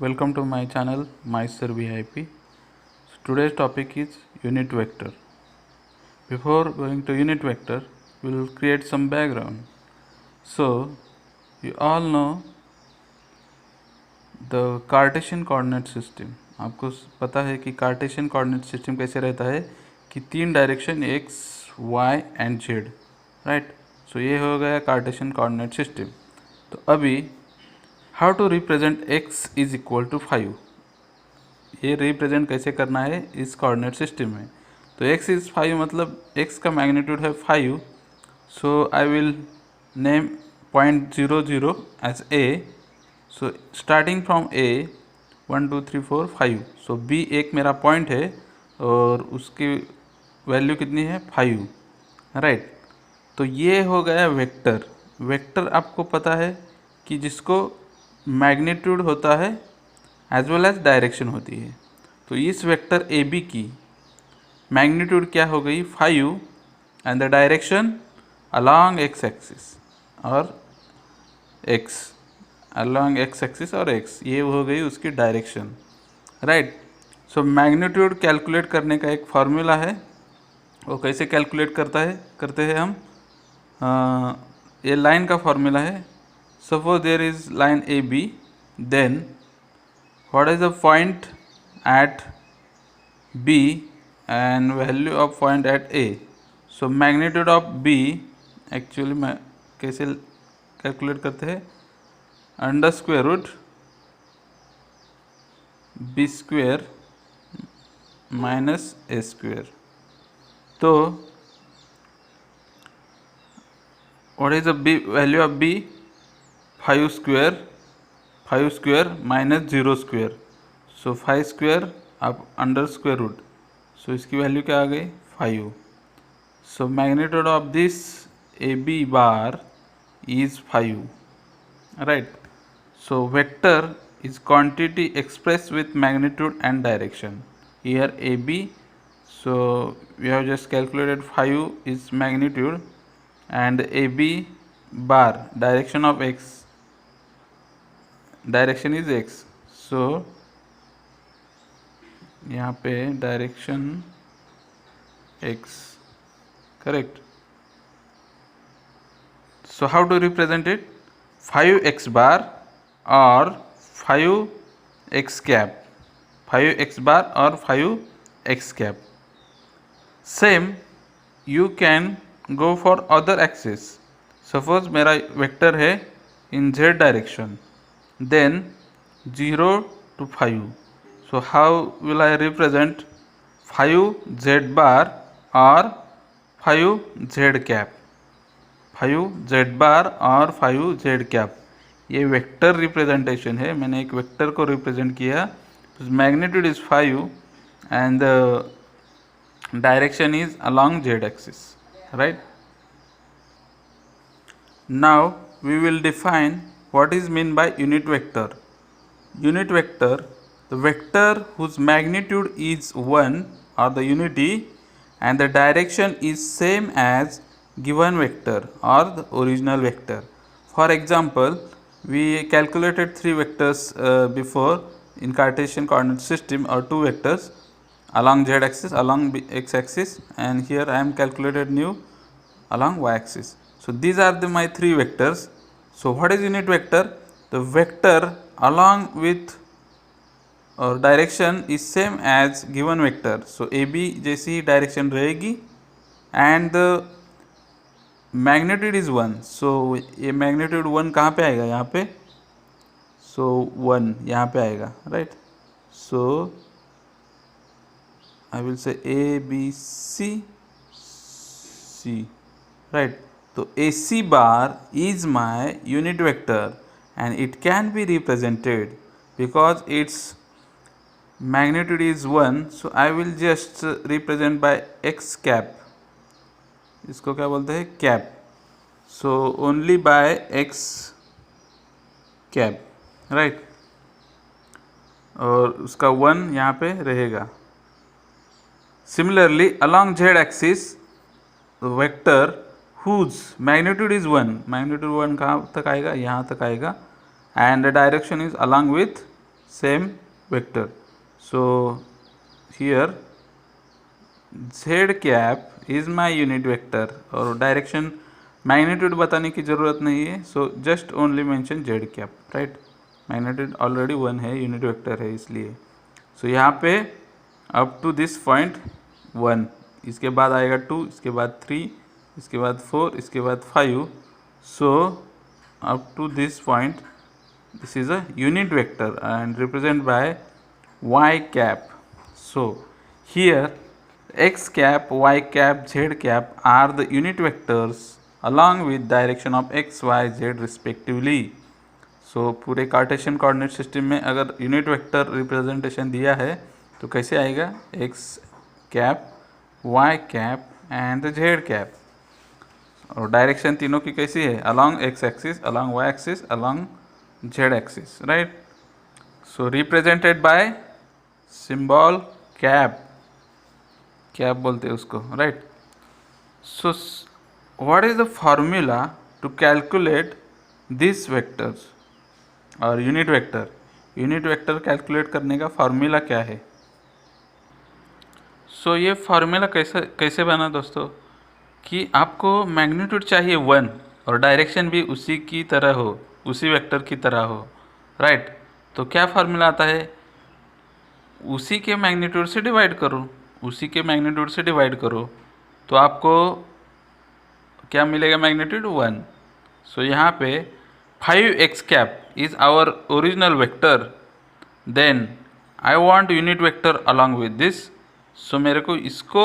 Welcome to my channel Meister VIP. So today's topic is unit vector. Before going to unit vector, we will create some background. So you all know the Cartesian coordinate system. आपको पता है कि Cartesian coordinate system कैसे रहता है कि तीन direction x, y and z, right. So ये हो गया Cartesian coordinate system. तो अभी how to represent x is equal to 5, ये रिप्रेजेंट कैसे करना है इस कोऑर्डिनेट सिस्टम में. तो x इज 5 मतलब x का मैग्नीट्यूड है 5. So I will name point 0 0 as a. So starting from a 1 2 3 4 5. So b एक मेरा पॉइंट है और उसकी वैल्यू कितनी है 5, राइट. तो ये हो गया वेक्टर. वेक्टर आपको पता है कि जिसको मैग्नीट्यूड होता है एज वेल एज डायरेक्शन होती है. तो इस वेक्टर ए बी की मैग्नीट्यूड क्या हो गई 5 and the direction along x axis और एक्स, अलॉन्ग एक्स एक्सिस और एक्स, ये हो गई उसकी direction, right. So magnitude calculate करने का एक फार्मूला है. वो कैसे कैलकुलेट करते हैं हम, ये लाइन का फार्मूला है. Suppose there is line AB, then what is the point at B and value of point at A. So magnitude of B actually मैं कैसे कैलकुलेट करते हैं, under square root B square minus A square. तो what is the B value of B, 5 square minus 0 square. So 5 square आप under square root. So इसकी value क्या आ गई 5. So magnitude of this A B bar is 5, right. So vector is quantity express with magnitude and direction. Here A B, so we have just calculated 5 is magnitude and AB bar direction of x, direction is x. So यहाँ पे direction x, correct. So how to represent it, 5x bar और 5x cap, 5x bar और 5x cap. Same you can go for other axis. Suppose मेरा vector है in z direction, then 0 to 5. So how will I represent 5z bar or 5z cap, 5z bar और 5z cap. ये vector representation है. मैंने एक vector को represent किया. Magnitude is 5 and the direction is along z axis, right. Now we will define what is meant by unit vector. Unit vector, the vector whose magnitude is 1 or the unity and the direction is same as given vector or the original vector. For example, we calculated 3 vectors before in Cartesian coordinate system, or 2 vectors along z axis, along x axis, and here I am calculated new along y axis. So these are my 3 vectors. So what is unit vector? The vector along with or direction is same as given vector. So AB जैसी ही direction रहेगी and the magnitude is 1. So ये magnitude 1 कहाँ पे आएगा, यहाँ पे. So 1 यहाँ पे आएगा, right. So I will say A B C C, right. तो AC bar is my unit vector and it can be represented because its magnitude is 1. So I will just represent by x cap. इसको क्या बोलते हैं, cap. So only by x cap, right. और उसका 1 यहाँ पे रहेगा. Similarly along z axis the vector whose magnitude is 1, magnitude 1 कहाँ तक आएगा, यहाँ तक आएगा, and the direction is along with same vector. So here z cap is my unit vector और डायरेक्शन मैग्नीट्यूड बताने की ज़रूरत नहीं है. So just only mention z cap, right. Magnitude already 1 है, यूनिट वेक्टर है इसलिए. सो यहाँ पे अप टू दिस पॉइंट 1, इसके बाद आएगा 2, इसके बाद 3, इसके बाद 4, इसके बाद 5. So up to this point this is a unit vector and represented by y cap. So here x cap, y cap, z cap are the unit vectors along with direction of x, y, z respectively. So पूरे Cartesian coordinate system में अगर unit vector representation दिया है तो कैसे आएगा, x cap, y cap and z cap. और direction तीनों की कैसी है, along x axis, along y axis, along z axis, right. So represented by symbol cap बोलते हैं उसको, right. So what is the formula to calculate these vectors और unit vector calculate करने का फॉर्मूला क्या है. सो ये फार्मूला कैसे बना दोस्तों, कि आपको मैग्नीट्यूड चाहिए 1 और डायरेक्शन भी उसी की तरह हो, उसी वेक्टर की तरह हो, राइट. तो क्या फार्मूला आता है, उसी के मैग्नीट्यूड से डिवाइड करो, तो आपको क्या मिलेगा, मैग्नीट्यूड 1. सो यहाँ पे 5x cap is our original vector, then I want unit vector along with this. So मेरे को इसको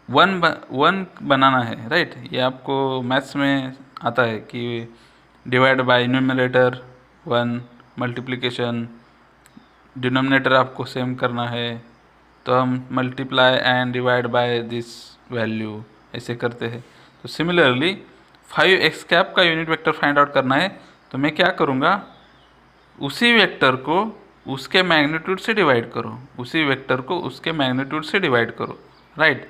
1 बनाना है, राइट. ये आपको मैथ्स में आता है कि divide by numerator 1, multiplication denominator आपको सेम करना है, तो हम multiply and divide by this value ऐसे करते हैं. तो सिमिलरली 5x कैप का यूनिट वेक्टर फाइंड आउट करना है, तो मैं क्या करूँगा, उसी वेक्टर को उसके मैग्नीट्यूड से डिवाइड करो, राइट.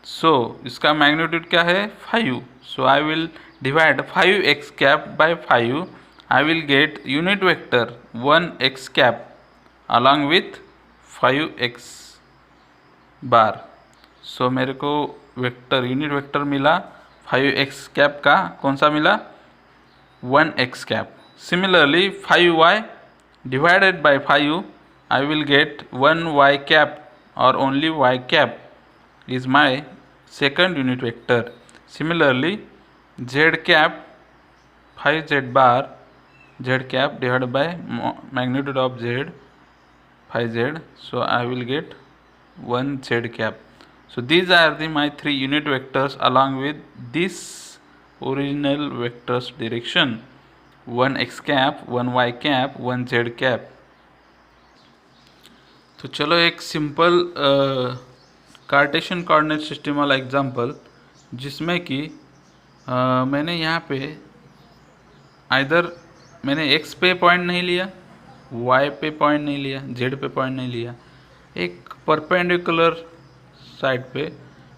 सो इसका मैग्नीट्यूड क्या है, 5. So I will divide 5x cap by 5, I will get unit vector 1x cap along with 5x bar. सो मेरे को वेक्टर, यूनिट वेक्टर मिला 5x cap का, कौन सा मिला, 1x cap. Similarly 5y divided by 5, I will get 1y cap or only y cap is my second unit vector. Similarly z cap 5z bar, z cap divided by magnitude of z 5z, so I will get 1 z cap. So these are my 3 unit vectors along with this original vectors direction, 1 x cap, 1 y cap, 1 z cap. तो चलो एक simple Cartesian coordinate system वाला example, जिसमें कि मैंने यहाँ पे either मैंने x पे पॉइंट नहीं लिया, y पे पॉइंट नहीं लिया, z पे पॉइंट नहीं लिया, एक परपेंडिकुलर साइड पे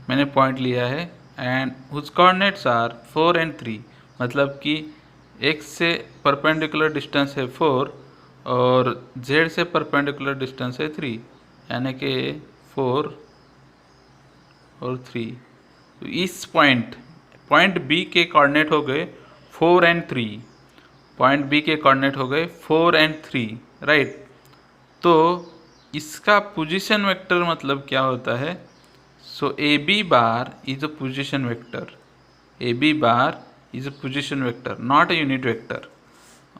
मैंने पॉइंट लिया है and whose coordinates are 4 and 3. मतलब कि x से परपेंडिकुलर डिस्टेंस है 4 और z से परपेंडिकुलर डिस्टेंस है 3, यानी कि 4 और 3. तो इस पॉइंट B के कोऑर्डिनेट हो गए 4 and 3, पॉइंट B के कोऑर्डिनेट हो गए 4 and 3, राइट. तो इसका पोजीशन वेक्टर मतलब क्या होता है, सो AB bar is a position vector, AB bar is a position vector, not a unit vector.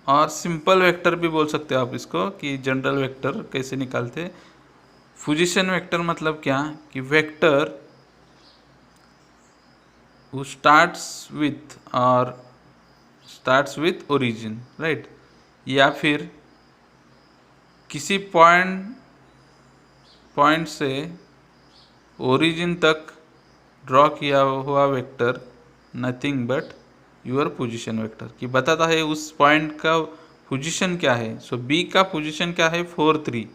और सिंपल वेक्टर भी बोल सकते हो आप इसको, कि जनरल वेक्टर कैसे निकालते. पोजीशन वेक्टर मतलब क्या, कि vector who starts with origin, right. या फिर किसी पॉइंट से ओरिजिन तक ड्रॉ किया हुआ vector nothing but your position vector, कि बताता है उस पॉइंट का पोजीशन क्या है. सो बी का पोजीशन क्या है, 4 3.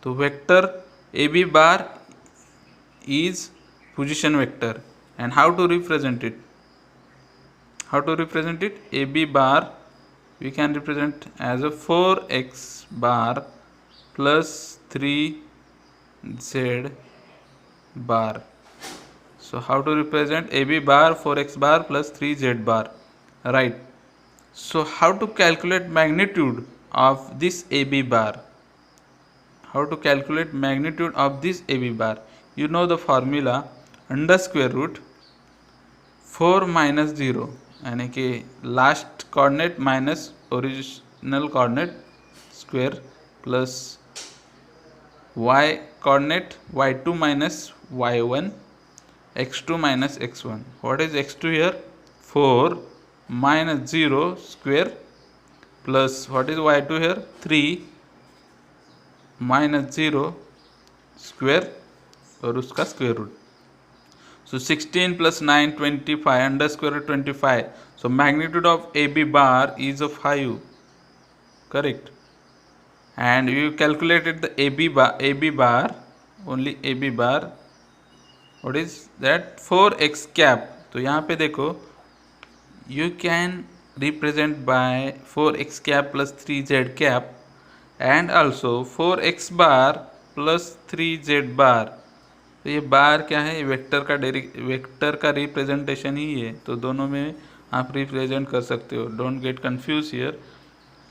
तो vector A B bar is position vector. And how to represent it? AB bar we can represent as a 4x bar plus 3z bar. So how to represent AB bar 4x bar plus 3z bar, right? So how to calculate magnitude of this AB bar? How to calculate magnitude of this AB bar? You know the formula, under square root 4 minus 0 यानी कि last coordinate minus original coordinate square plus y coordinate y2 minus y1 x2 minus x1. What is x2 here? 4 minus 0 square plus what is y2 here? 3 minus 0 square और उसका square root. So 16 plus 9 25 under square root 25. So magnitude of AB bar is of 5. Correct. And you calculated the AB bar only AB bar. What is that? 4x cap. तो यहाँ पे देखो you can represent by 4x cap plus 3z cap and also 4x bar plus 3z bar. तो ये बार क्या है? Vector का representation ही है, तो दोनों में आप रिप्रेजेंट कर सकते हो. Don't get confuse here.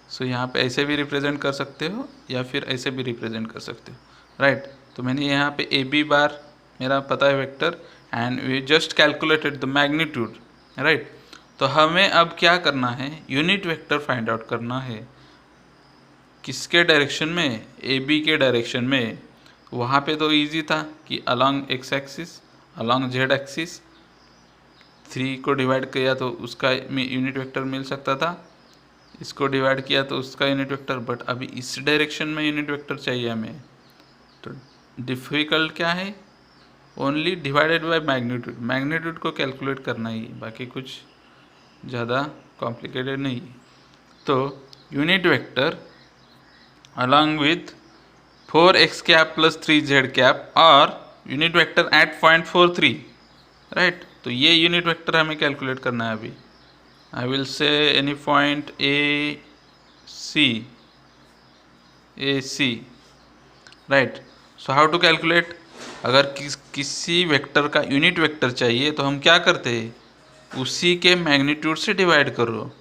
So यहाँ पे ऐसे भी रिप्रेजेंट कर सकते हो या फिर ऐसे भी रिप्रेजेंट कर सकते हो, राइट. तो मैंने यहाँ पे ए बी बार मेरा पता है vector and we just calculated the magnitude, right. तो हमें अब क्या करना है? यूनिट वेक्टर फाइंड आउट करना है. किसके डायरेक्शन में? ए बी के डायरेक्शन में. वहाँ पे तो इजी था कि along x axis, along Z axis 3 को डिवाइड किया तो उसका यूनिट वेक्टर मिल सकता था, इसको डिवाइड किया तो उसका यूनिट वेक्टर. बट अभी इस डायरेक्शन में यूनिट वेक्टर चाहिए हमें. तो डिफ़िकल्ट क्या है? Only divided by magnitude. Magnitude को कैलकुलेट करना ही, बाकी कुछ ज़्यादा कॉम्प्लिकेटेड नहीं. तो unit vector along with 4x cap plus 3z cap और unit vector at point 4 3, right. तो ये यूनिट वेक्टर हमें कैलकुलेट करना है अभी. I will say any point AC, right. So how to calculate? अगर किसी वेक्टर का यूनिट वेक्टर चाहिए तो हम क्या करते हैं? उसी के मैग्नीट्यूड से डिवाइड करो.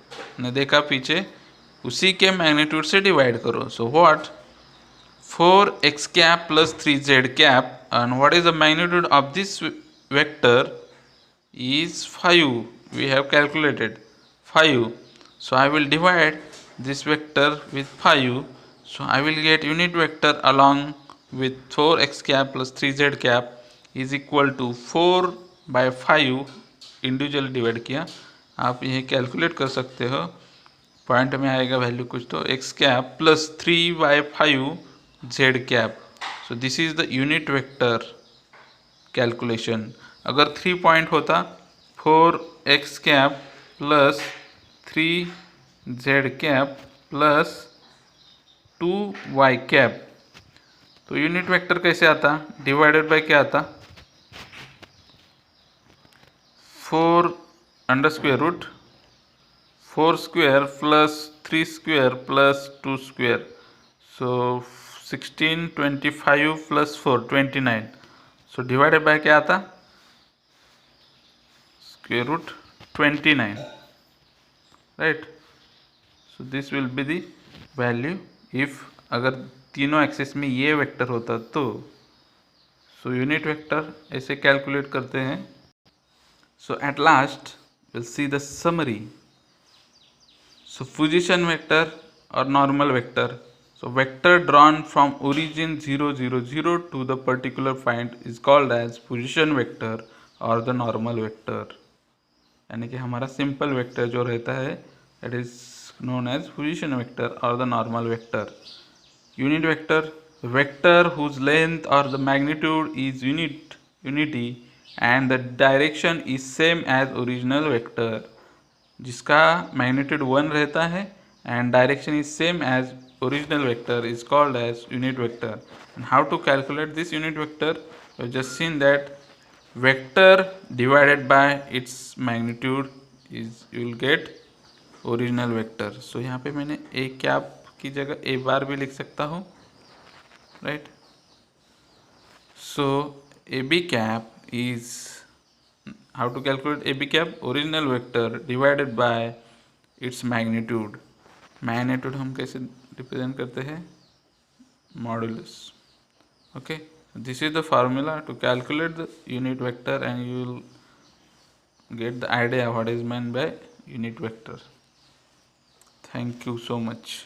ने देखा पीछे, उसी के मैग्नीट्यूड से डिवाइड करो. So what? 4x cap plus 3z cap and what is the magnitude of this vector is 5. We have calculated 5. So I will divide this vector with 5. So I will get unit vector along with 4x cap plus 3z cap is equal to 4 by 5. Individual divide किया, आप ये calculate कर सकते हो. Point में आएगा value कुछ तो x cap plus 3 by 5 z cap. So this is the unit vector calculation. अगर 3 पॉइंट होता 4x cap plus 3z cap plus 2y cap, तो यूनिट वेक्टर कैसे आता? डिवाइडेड बाय क्या आता? 4 under square root 4 square plus 3 square plus 2 square. So 16 25 plus 4 29. So divided by क्या आता? square root 29, right. So this will be the value if अगर तीनों axis में ये वेक्टर होता तो. सो यूनिट वेक्टर ऐसे कैलकुलेट करते हैं. So at last will see the summary. So position vector और normal vector. So vector drawn from origin 0 0 0 to the particular point is called as position vector or the normal vector. यानी कि हमारा simple vector जो रहता है it is known as position vector और the normal vector. Unit vector, vector whose length और the magnitude is unity and the direction is same as original vector. जिसका magnitude 1 रहता है and direction is same as original vector is called as unit vector. And how to calculate this unit vector? We have just seen that vector divided by its magnitude is you will get original vector. So यहाँ पे मैंने a cap की जगह ए बार भी लिख सकता हूँ, right. So A B cap is, how to calculate A B cap, original vector divided by its magnitude. Magnitude हम कैसे रिप्रेजेंट करते हैं, modulus. Okay, this is the formula to calculate the unit vector, and you will get the idea what is meant by unit vector. Thank you so much.